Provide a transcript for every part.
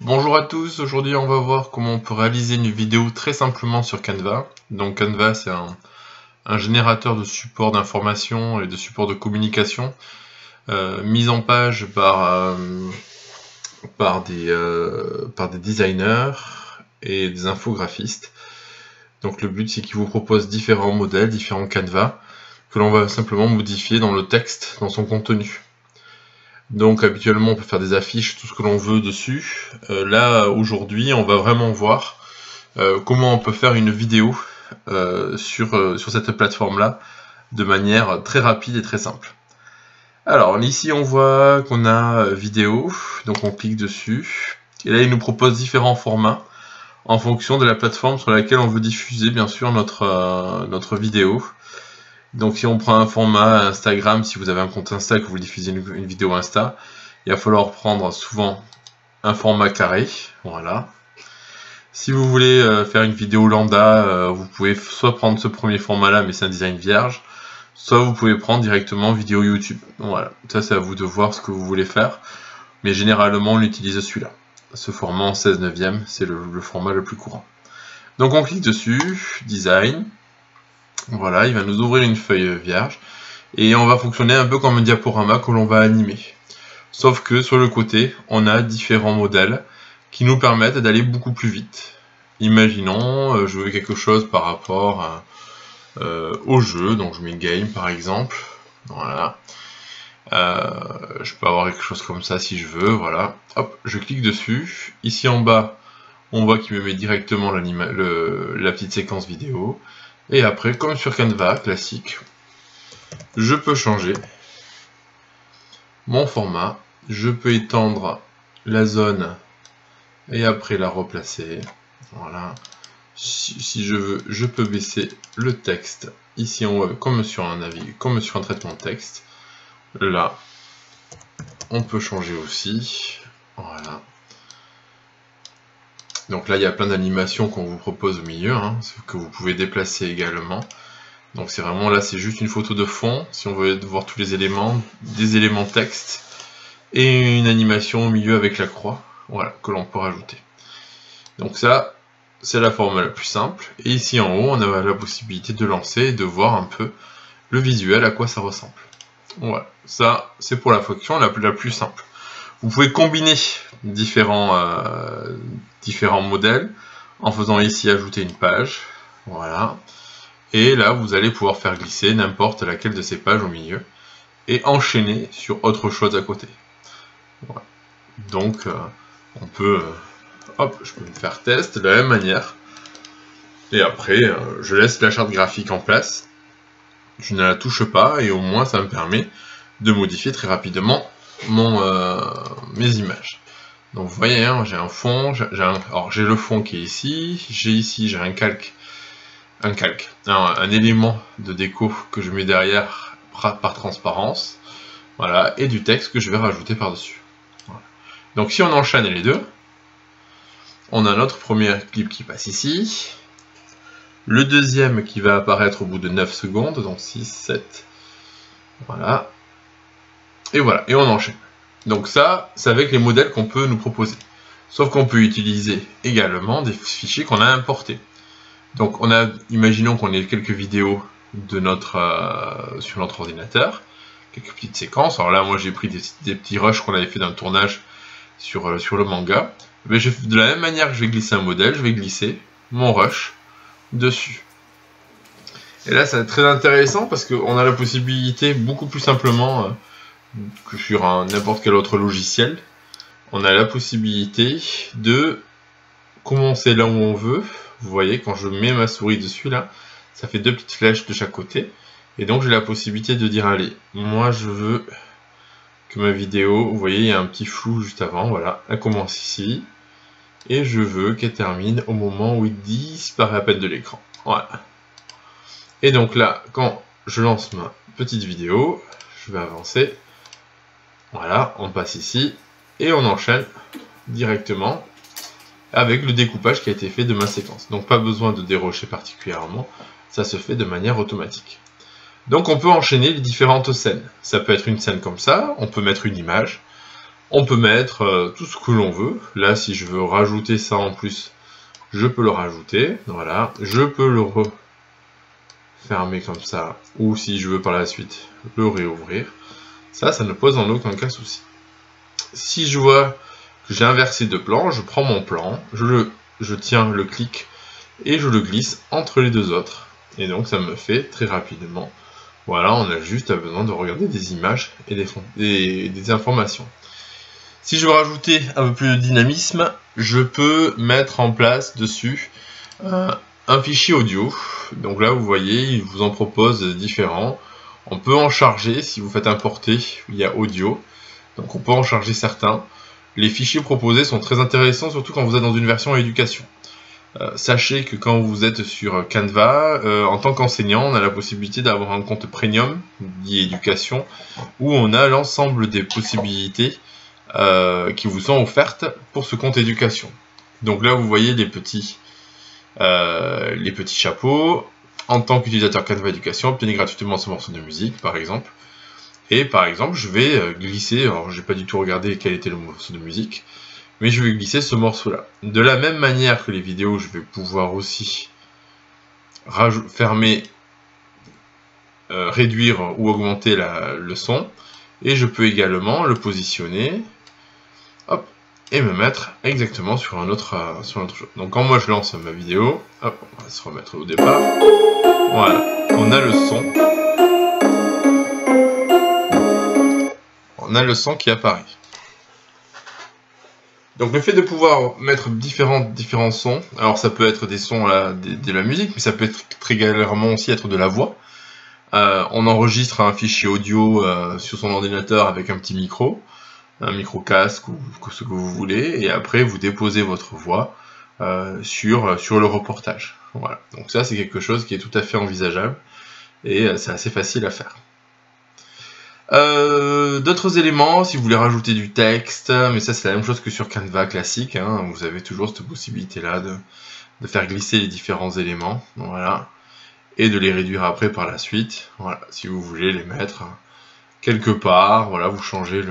Bonjour à tous, aujourd'hui on va voir comment on peut réaliser une vidéo très simplement sur Canva. Donc Canva c'est un générateur de support d'information et de support de communication mis en page par des designers et des infographistes. Donc le but c'est qu'il vous propose différents modèles, différents Canva que l'on va simplement modifier dans le texte, dans son contenu. Donc habituellement on peut faire des affiches, tout ce que l'on veut dessus. Là aujourd'hui on va vraiment voir comment on peut faire une vidéo sur cette plateforme là de manière très rapide et très simple. Alors ici on voit qu'on a vidéo, donc on clique dessus et là il nous propose différents formats en fonction de la plateforme sur laquelle on veut diffuser bien sûr notre vidéo. Donc si on prend un format Instagram, si vous avez un compte Insta et que vous diffusez une vidéo Insta, il va falloir prendre souvent un format carré, voilà. Si vous voulez faire une vidéo lambda, vous pouvez soit prendre ce premier format là, mais c'est un design vierge, soit vous pouvez prendre directement vidéo YouTube. Voilà, ça c'est à vous de voir ce que vous voulez faire, mais généralement on utilise celui-là. Ce format en 16/9, c'est le format le plus courant. Donc on clique dessus, design. Voilà, il va nous ouvrir une feuille vierge et on va fonctionner un peu comme un diaporama que l'on va animer. Sauf que sur le côté, on a différents modèles qui nous permettent d'aller beaucoup plus vite. Imaginons, je veux quelque chose par rapport au jeu, donc je mets game par exemple. Voilà. Je peux avoir quelque chose comme ça si je veux, voilà. Hop, je clique dessus. Ici en bas, on voit qu'il me met directement la petite séquence vidéo. Et après, comme sur Canva, classique, je peux changer mon format, je peux étendre la zone et après la replacer. Voilà. Si je veux, je peux baisser le texte ici en haut, comme sur un traitement de texte. Là, on peut changer aussi. Voilà. Donc là, il y a plein d'animations qu'on vous propose au milieu, hein, que vous pouvez déplacer également. Donc c'est vraiment là, c'est juste une photo de fond, si on veut voir tous les éléments, des éléments texte, et une animation au milieu avec la croix, voilà, que l'on peut rajouter. Donc ça, c'est la forme la plus simple. Et ici en haut, on a la possibilité de lancer et de voir un peu le visuel, à quoi ça ressemble. Voilà, ça, c'est pour la fonction la plus simple. Vous pouvez combiner différents modèles en faisant ici ajouter une page, voilà. Et là, vous allez pouvoir faire glisser n'importe laquelle de ces pages au milieu et enchaîner sur autre chose à côté. Voilà. Donc, on peut, hop, je peux me faire test de la même manière. Et après, je laisse la charte graphique en place. Je ne la touche pas et au moins ça me permet de modifier très rapidement mes images. Donc vous voyez, hein, j'ai un fond, j'ai le fond qui est ici, j'ai un calque, un élément de déco que je mets derrière par transparence, voilà, et du texte que je vais rajouter par-dessus. Voilà. Donc si on enchaîne les deux, on a notre premier clip qui passe ici, le deuxième qui va apparaître au bout de 9 secondes, donc 6, 7, voilà, et voilà, et on enchaîne. Donc ça, c'est avec les modèles qu'on peut nous proposer. Sauf qu'on peut utiliser également des fichiers qu'on a importés. Donc imaginons qu'on ait quelques vidéos de sur notre ordinateur, quelques petites séquences. Alors là, moi j'ai pris des petits rushs qu'on avait fait d'un tournage sur le manga. Mais de la même manière que je vais glisser un modèle, je vais glisser mon rush dessus. Et là, c'est très intéressant parce qu'on a la possibilité beaucoup plus simplement que sur n'importe quel autre logiciel, on a la possibilité de commencer là où on veut. Vous voyez, quand je mets ma souris dessus, là, ça fait deux petites flèches de chaque côté. Et donc, j'ai la possibilité de dire, allez, moi, je veux que ma vidéo, vous voyez, il y a un petit flou juste avant, voilà, elle commence ici. Et je veux qu'elle termine au moment où il disparaît à peine de l'écran. Voilà. Et donc là, quand je lance ma petite vidéo, je vais avancer. Voilà, on passe ici et on enchaîne directement avec le découpage qui a été fait de ma séquence. Donc pas besoin de dérocher particulièrement, ça se fait de manière automatique. Donc on peut enchaîner les différentes scènes. Ça peut être une scène comme ça, on peut mettre une image, On peut mettre tout ce que l'on veut. Là, si je veux rajouter ça en plus, je peux le rajouter. Voilà. Je peux le refermer comme ça. Ou si je veux par la suite, le réouvrir. Ça ne pose en aucun cas souci. Si je vois que j'ai inversé de plan, je prends mon plan, je tiens le clic et je le glisse entre les deux autres. Et donc ça me fait très rapidement. Voilà, on a juste besoin de regarder des images et des informations. Si je veux rajouter un peu plus de dynamisme, je peux mettre en place dessus un fichier audio. Donc là, vous voyez, il vous en propose différents. On peut en charger, si vous faites importer, il y a audio. Donc on peut en charger certains. Les fichiers proposés sont très intéressants, surtout quand vous êtes dans une version éducation. Sachez que quand vous êtes sur Canva, en tant qu'enseignant, on a la possibilité d'avoir un compte premium, dit éducation, où on a l'ensemble des possibilités qui vous sont offertes pour ce compte éducation. Donc là, vous voyez les petits chapeaux. En tant qu'utilisateur Canva Éducation, obtenez gratuitement ce morceau de musique, par exemple. Et par exemple, je vais glisser, alors je n'ai pas du tout regardé quel était le morceau de musique, mais je vais glisser ce morceau-là. De la même manière que les vidéos, je vais pouvoir aussi fermer, réduire ou augmenter le son. Et je peux également le positionner, hop, et me mettre exactement sur un autre chose. Donc quand moi je lance ma vidéo, hop, on va se remettre au départ. Voilà, on a le son. On a le son qui apparaît. Donc le fait de pouvoir mettre différents sons, alors ça peut être des sons de la musique, mais ça peut être très également aussi être de la voix. On enregistre un fichier audio sur son ordinateur avec un petit micro, un micro casque ou ce que vous voulez, et après vous déposez votre voix sur le reportage. Voilà. Donc ça c'est quelque chose qui est tout à fait envisageable et c'est assez facile à faire. D'autres éléments, si vous voulez rajouter du texte, mais ça c'est la même chose que sur Canva classique, hein, vous avez toujours cette possibilité-là de faire glisser les différents éléments, voilà, et de les réduire après par la suite, voilà, si vous voulez les mettre quelque part, voilà, vous changez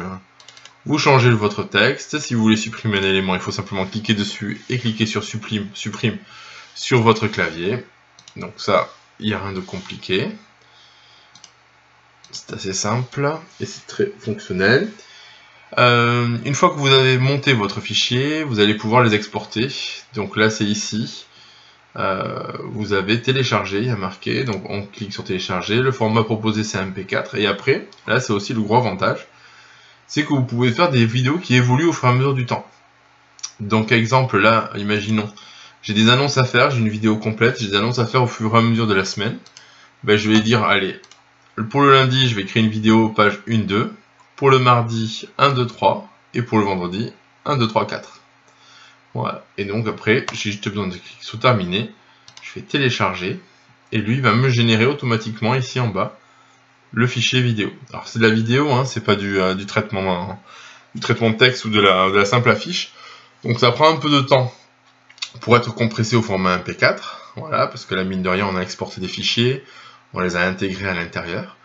votre texte. Si vous voulez supprimer un élément, il faut simplement cliquer dessus et cliquer sur supprime sur votre clavier, donc ça, il n'y a rien de compliqué. C'est assez simple et c'est très fonctionnel. Une fois que vous avez monté votre fichier, vous allez pouvoir les exporter. Donc là, c'est ici. Vous avez téléchargé, il y a marqué. Donc on clique sur télécharger. Le format proposé, c'est MP4. Et après, là, c'est aussi le gros avantage. C'est que vous pouvez faire des vidéos qui évoluent au fur et à mesure du temps. Donc, exemple, là, imaginons, j'ai des annonces à faire, j'ai une vidéo complète, j'ai des annonces à faire au fur et à mesure de la semaine. Ben, je vais dire, allez, pour le lundi, je vais créer une vidéo page 1, 2. Pour le mardi, 1, 2, 3. Et pour le vendredi, 1, 2, 3, 4. Voilà. Et donc après, j'ai juste besoin de cliquer sur terminer. Je fais télécharger. Et lui, il va me générer automatiquement ici en bas le fichier vidéo. Alors c'est de la vidéo, hein, c'est pas du traitement de texte ou de la simple affiche. Donc ça prend un peu de temps pour être compressé au format MP4. Voilà, parce que la mine de rien, on a exporté des fichiers. On les a intégrés à l'intérieur.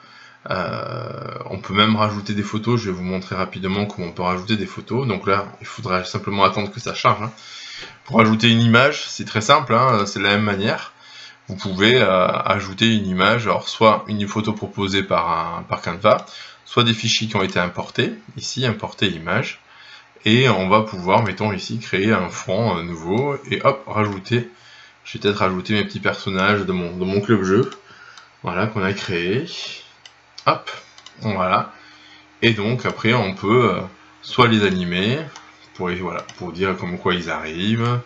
On peut même rajouter des photos. Je vais vous montrer rapidement comment on peut rajouter des photos. Donc là, il faudra simplement attendre que ça charge. Hein. Pour ajouter une image, c'est très simple. Hein, c'est de la même manière. Vous pouvez ajouter une image, alors soit une photo proposée par Canva, soit des fichiers qui ont été importés. Ici, importer image. Et on va pouvoir, mettons ici, créer un fond nouveau. Et hop, rajouter. Je vais peut-être rajouter mes petits personnages de mon club jeu. Voilà, qu'on a créé. Hop, voilà. Et donc après on peut soit les animer pour dire comme quoi ils arrivent,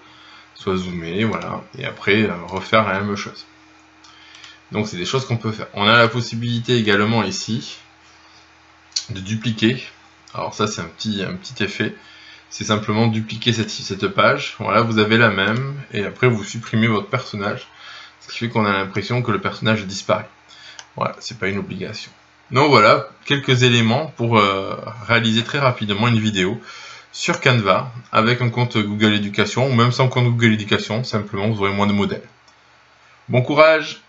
soit zoomer, voilà, et après refaire la même chose. Donc c'est des choses qu'on peut faire. On a la possibilité également ici de dupliquer. Alors ça c'est un petit effet. C'est simplement dupliquer cette page. Voilà, vous avez la même, et après vous supprimez votre personnage, ce qui fait qu'on a l'impression que le personnage disparaît. Voilà, c'est pas une obligation. Donc voilà, quelques éléments pour réaliser très rapidement une vidéo sur Canva avec un compte Google Éducation ou même sans compte Google Éducation, simplement vous aurez moins de modèles. Bon courage!